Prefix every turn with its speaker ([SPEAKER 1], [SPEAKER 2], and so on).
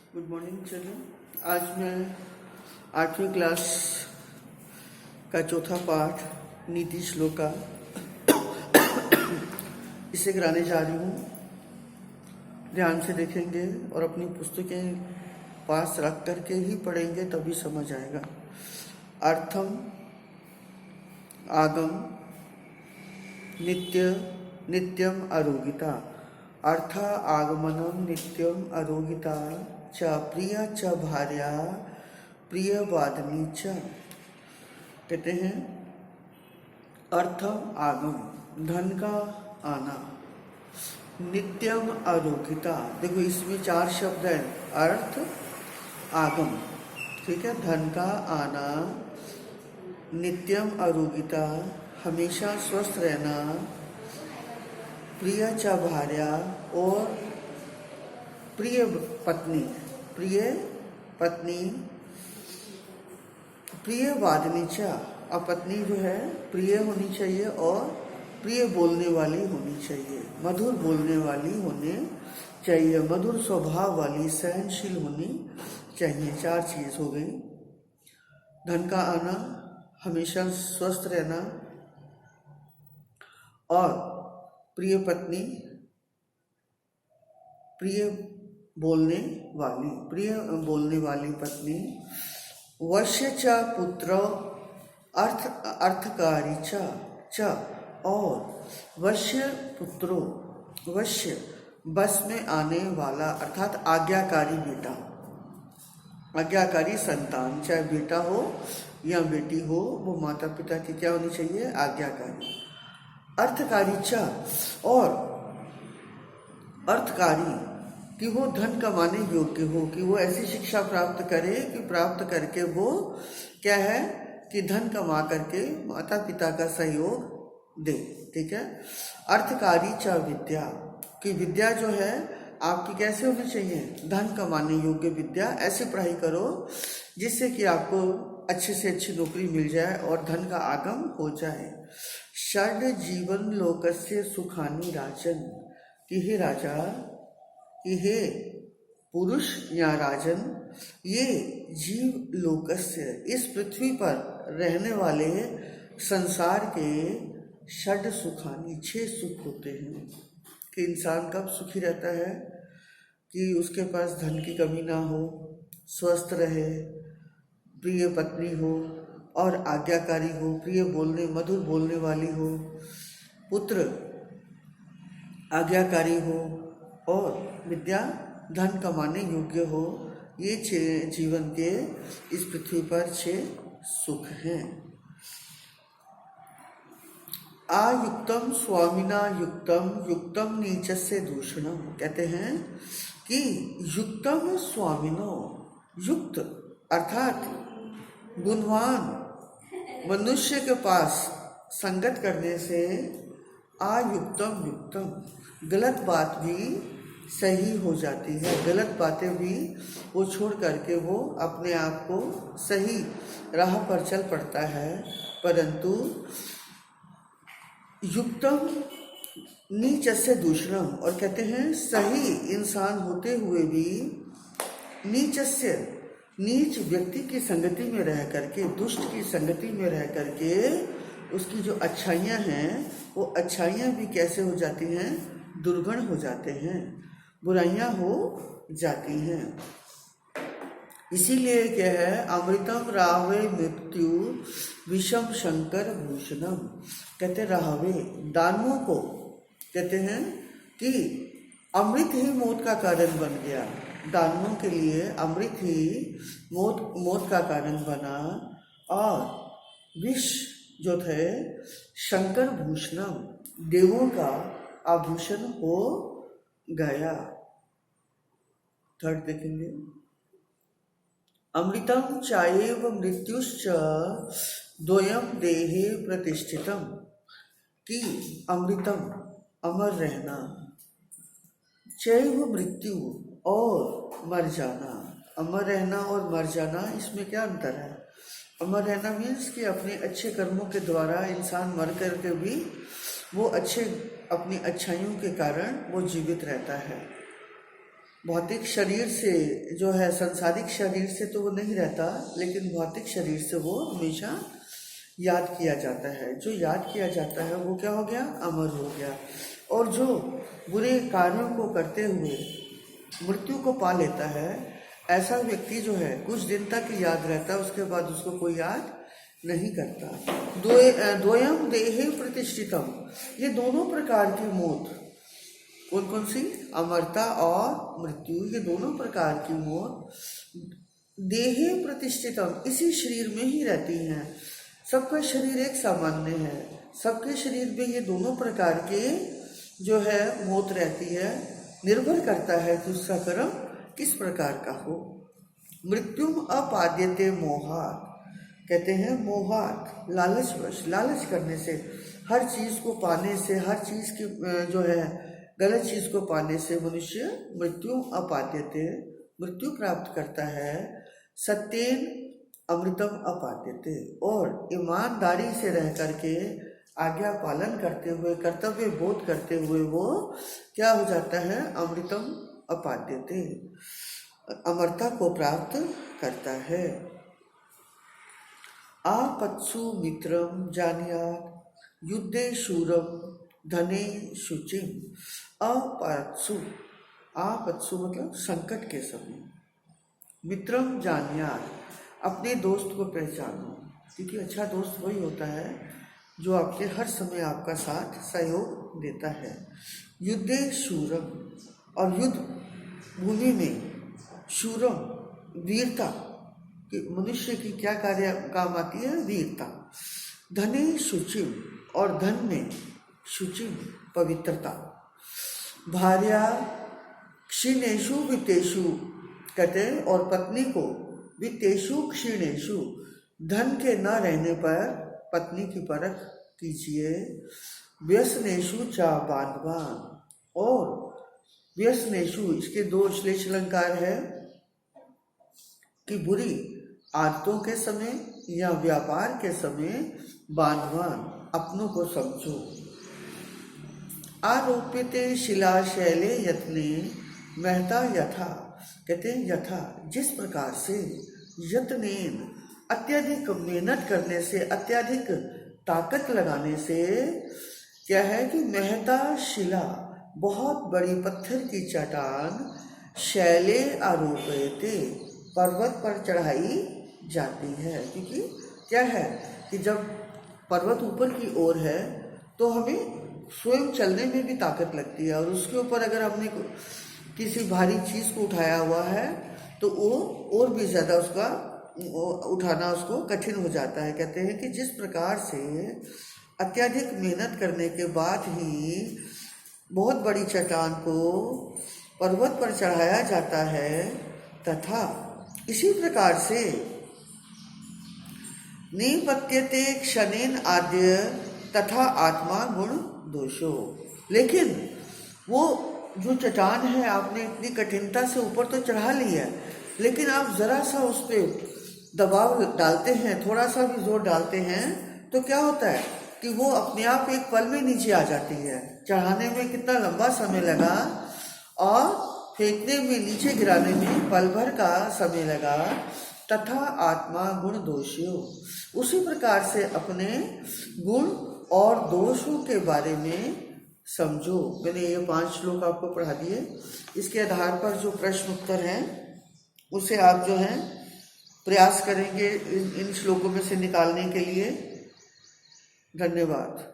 [SPEAKER 1] Good morning children. आज मैं 8वीं क्लास का चौथा पाठ नीति श्लोका इसे कराने जा रही हूँ। ध्यान से देखेंगे और अपनी पुस्तकें पास रख करके ही पढ़ेंगे, तभी समझ आएगा। अर्थम आगम नित्यम अरोगिता। अर्थ आगमनम नित्यम अरोगिता च प्रिया च भार्या प्रिय वादनी च। कहते हैं अर्थ आगम, धन का आना, नित्यम अरोगिता। देखो इसमें 4 शब्द हैं, अर्थ आगम, ठीक है, धन का आना, नित्यम अरोगिता, हमेशा स्वस्थ रहना, प्रिय च भार्या और प्रिय पत्नी, प्रिय वादनी च। अब पत्नी जो है प्रिय होनी चाहिए और प्रिय बोलने वाली होनी चाहिए, मधुर बोलने वाली होनी चाहिए, मधुर स्वभाव वाली, सहनशील होनी चाहिए। 4 चीज हो गई। धन का आना, हमेशा स्वस्थ रहना और प्रिय पत्नी, प्रिय बोलने वाली पत्नी, वश्य च पुत्र अर्थकारी च और वश्य पुत्रो, वश्य बस में आने वाला अर्थात आज्ञाकारी बेटा, आज्ञाकारी संतान, चाहे बेटा हो या बेटी हो, वो माता पिता की क्या होनी चाहिए? आज्ञाकारी। अर्थकारी च और अर्थकारी कि वो धन कमाने योग्य हो, कि वो ऐसी शिक्षा प्राप्त करे कि प्राप्त करके वो क्या है कि धन कमा करके माता पिता का सहयोग दे, ठीक है। अर्थकारी च विद्या, कि विद्या जो है आपकी कैसे होनी चाहिए? धन कमाने योग्य विद्या। ऐसी पढ़ाई करो जिससे कि आपको अच्छे से अच्छी नौकरी मिल जाए और धन का आगम हो जाए। षड जीवन लोकस्य सुखानी राजन, कि हे राजा, कि हे पुरुष या राजन, ये जीव लोकस्य, इस पृथ्वी पर रहने वाले संसार के षड सुखानी, 6 सुख होते हैं। कि इंसान कब सुखी रहता है? कि उसके पास धन की कमी ना हो, स्वस्थ रहे, प्रिय पत्नी हो और आज्ञाकारी हो, प्रिय बोलने, मधुर बोलने वाली हो, पुत्र आज्ञाकारी हो और विद्या धन कमाने योग्य हो। ये 6 जीवन के इस पृथ्वी पर 6 सुख हैं। आयुक्तम स्वामिना युक्तम युक्तम नीचस्य दूषणम। कहते हैं कि युक्तम स्वामिनो, युक्त अर्थात गुणवान मनुष्य के पास संगत करने से आयुक्तम युक्तम, गलत बात भी सही हो जाती है, गलत बातें भी वो छोड़ करके वो अपने आप को सही राह पर चल पड़ता है। परंतु युक्तम नीचस्य दूषणम, और कहते हैं सही इंसान होते हुए भी नीचस्य, नीच व्यक्ति की संगति में रह करके, दुष्ट की संगति में रह करके उसकी जो अच्छाइयाँ हैं वो अच्छाइयाँ भी कैसे हो जाती हैं? दुर्गुण हो जाते हैं, बुराइयाँ हो जाती हैं। इसीलिए क्या है? अमृतम राहवे मृत्यु विषम शंकर भूषणम। कहते राहवे, दानवों को कहते हैं कि अमृत ही मौत का कारण बन गया। दानवों के लिए अमृत ही मौत का कारण बना और विष जो थे शंकर भूषणम, देवों का आभूषण हो गया। थर्ड देखेंगे, अमृतम चाएव मृत्युश्च द्वयम देहे प्रतिष्ठितम। कि अमृतम अमर रहना, चैव मृत्यु और मर जाना। अमर रहना और मर जाना, इसमें क्या अंतर है? अमर रहना मीन्स कि अपने अच्छे कर्मों के द्वारा इंसान मर करके भी वो अपनी अच्छाइयों के कारण वो जीवित रहता है। भौतिक शरीर से जो है, सांसारिक शरीर से तो वो नहीं रहता, लेकिन भौतिक शरीर से वो हमेशा याद किया जाता है। जो याद किया जाता है वो क्या हो गया? अमर हो गया। और जो बुरे कार्यों को करते हुए मृत्यु को पा लेता है, ऐसा व्यक्ति जो है कुछ दिन तक याद रहता है, उसके बाद उसको कोई याद नहीं करता। द्वयम देहे प्रतिष्ठितम, ये दोनों प्रकार की मौत, कौन कौन सी? अमरता और मृत्यु, ये दोनों प्रकार की मौत देहे प्रतिष्ठितम, इसी शरीर में ही रहती हैं। सबका शरीर एक सामान्य है, सबके शरीर में ये दोनों प्रकार के जो है मौत रहती है। निर्भर करता है कि उसका कर्म किस प्रकार का हो। मृत्युम अपाद्यते मोहात, कहते हैं मोहात, लालचवश, लालच करने से, हर चीज को पाने से, हर चीज की जो है गलत चीज को पाने से मनुष्य मृत्यु अपाद्यते, मृत्यु प्राप्त करता है। सत्येन अमृतम अपाद्यते, और ईमानदारी से रह करके, आज्ञा पालन करते हुए, कर्तव्य बोध करते हुए वो क्या हो जाता है? अमृतम अपाद्यते, अमरता को प्राप्त करता है। आपत्सु मित्रम जानियात युद्धे शूरम धने शुचिम। आपत्सु, आपत्सु मतलब संकट के समय, मित्रम जानियात, अपने दोस्त को पहचानो, क्योंकि अच्छा दोस्त वही होता है जो आपके हर समय आपका साथ सहयोग देता है। युद्धे शूरम, और युद्ध भूमि में शूरम, वीरता, कि मनुष्य की क्या कार्य काम आती है? वीरता। धने शुचिम, और धन में शुचिम, पवित्रता। भार्या क्षीणेषु वित्तेषु, कहते हैं, और पत्नी को वित्तेषु क्षीणेषु, धन के न रहने पर पत्नी की परख कीजिए। व्यसनेषु चा बांधवान, और व्यसनेषु, इसके दो श्लेष अलंकार है कि बुरी आदतों के समय या व्यापार के समय बांधवान, अपनों को समझो। आरोप्यते शिलाशैले यत्ने महता यथा, कहते हैं यथा, जिस प्रकार से, यत्नेन, अत्यधिक मेहनत करने से, अत्यधिक ताकत लगाने से, क्या है कि महता शिला, बहुत बड़ी पत्थर की चट्टान, शैले आरोपयते, पर्वत पर चढ़ाई जाती है। क्योंकि क्या है कि जब पर्वत ऊपर की ओर है तो हमें स्वयं चलने में भी ताकत लगती है, और उसके ऊपर अगर हमने किसी भारी चीज को उठाया हुआ है तो वो और भी ज्यादा उसका उठाना उसको कठिन हो जाता है। कहते हैं कि जिस प्रकार से अत्यधिक मेहनत करने के बाद ही बहुत बड़ी चट्टान को पर्वत पर चढ़ाया जाता है, तथा इसी प्रकार से निपत्यते क्षणेन आद्य तथा आत्मा गुण दोषो, लेकिन वो जो चट्टान है आपने इतनी कठिनता से ऊपर तो चढ़ा ली है, लेकिन आप जरा सा उस पर दबाव डालते हैं, थोड़ा सा भी जोर डालते हैं, तो क्या होता है कि वो अपने आप एक पल में नीचे आ जाती है। चढ़ाने में कितना लंबा समय लगा और फेंकने में, नीचे गिराने में पल भर का समय लगा। तथा आत्मा गुण दोषियो, उसी प्रकार से अपने गुण और दोषों के बारे में समझो। मैंने ये 5 श्लोक आपको पढ़ा दिए, इसके आधार पर जो प्रश्न उत्तर हैं उसे आप जो है प्रयास करेंगे इन श्लोकों में से निकालने के लिए। धन्यवाद।